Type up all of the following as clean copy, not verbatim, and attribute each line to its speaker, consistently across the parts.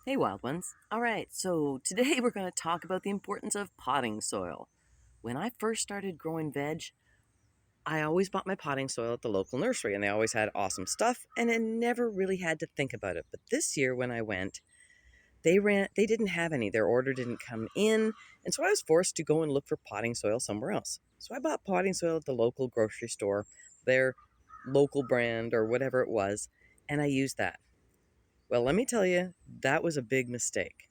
Speaker 1: Hey, wild ones. All right, so today we're going to talk about the importance of potting soil. When I first started growing veg, I always bought my potting soil at the local nursery, and they always had awesome stuff, and I never really had to think about it. But this year when I went, they didn't have any. Their order didn't come in, and so I was forced to go and look for potting soil somewhere else. So I bought potting soil at the local grocery store, their local brand or whatever it was, and I used that. Well, let me tell you, that was a big mistake.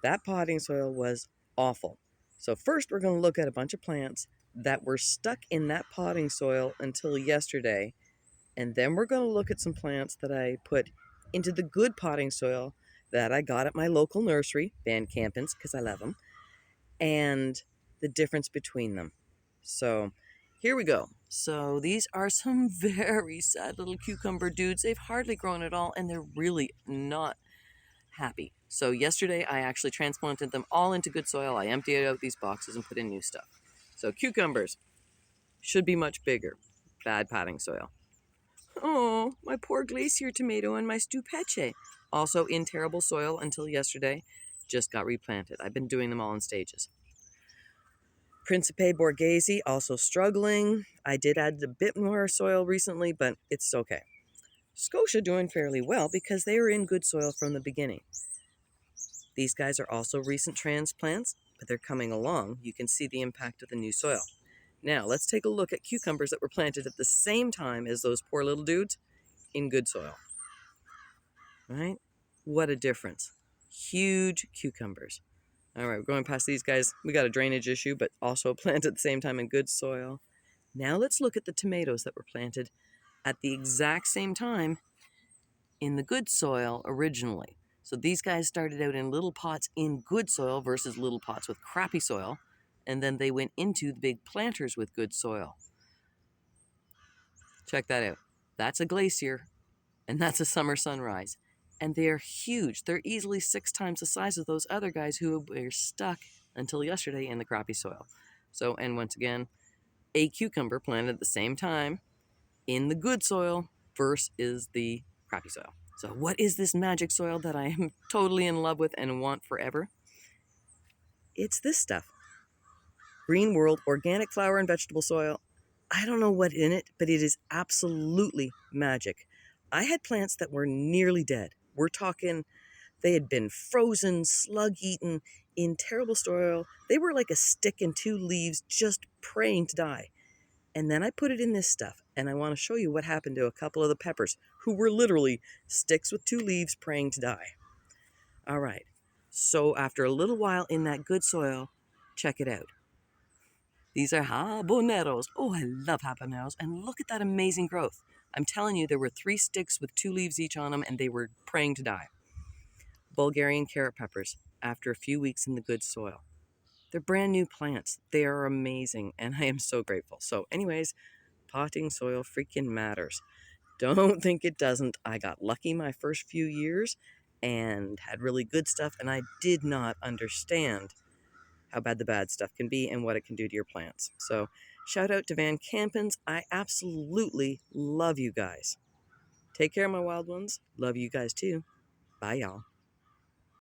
Speaker 1: That potting soil was awful. So first we're going to look at a bunch of plants that were stuck in that potting soil until yesterday. And then we're going to look at some plants that I put into the good potting soil that I got at my local nursery, Van Campens, because I love them, and the difference between them. So here we go. So these are some very sad little cucumber dudes. They've hardly grown at all, and they're really not happy. So yesterday I actually transplanted them all into good soil. I emptied out these boxes and put in new stuff. So cucumbers should be much bigger. Bad potting soil. Oh, my poor glacier tomato and my stupeche. Also in terrible soil until yesterday. Just got replanted. I've been doing them all in stages. Principe Borghese also struggling. I did add a bit more soil recently, but it's okay. Scotia doing fairly well because they were in good soil from the beginning. These guys are also recent transplants, but they're coming along. You can see the impact of the new soil. Now, let's take a look at cucumbers that were planted at the same time as those poor little dudes in good soil. Right? What a difference. Huge cucumbers. All right, we're going past these guys. We got a drainage issue, but also planted at the same time in good soil. Now let's look at the tomatoes that were planted at the exact same time in the good soil originally. So these guys started out in little pots in good soil versus little pots with crappy soil, and then they went into the big planters with good soil. Check that out. That's a glacier, and that's a summer sunrise. And they are huge. They're easily 6 times the size of those other guys who were stuck until yesterday in the crappy soil. So, and once again, a cucumber planted at the same time in the good soil versus the crappy soil. So what is this magic soil that I am totally in love with and want forever? It's this stuff. Green World Organic Flower and Vegetable Soil. I don't know what in it, but it is absolutely magic. I had plants that were nearly dead. We're talking they had been frozen, slug-eaten, in terrible soil. They were like a stick and 2 leaves just praying to die. And then I put it in this stuff, and I want to show you what happened to a couple of the peppers who were literally sticks with 2 leaves praying to die. All right, so after a little while in that good soil, check it out. These are habaneros. Oh, I love habaneros, and look at that amazing growth. I'm telling you, there were 3 sticks with 2 leaves each on them, and they were praying to die. Bulgarian carrot peppers, after a few weeks in the good soil. They're brand new plants. They are amazing, and I am so grateful. So anyways, potting soil freaking matters. Don't think it doesn't. I got lucky my first few years and had really good stuff, and I did not understand how bad the bad stuff can be and what it can do to your plants. So shout out to Van Campens. I absolutely love you guys. Take care, my wild ones. Love you guys too. Bye, y'all.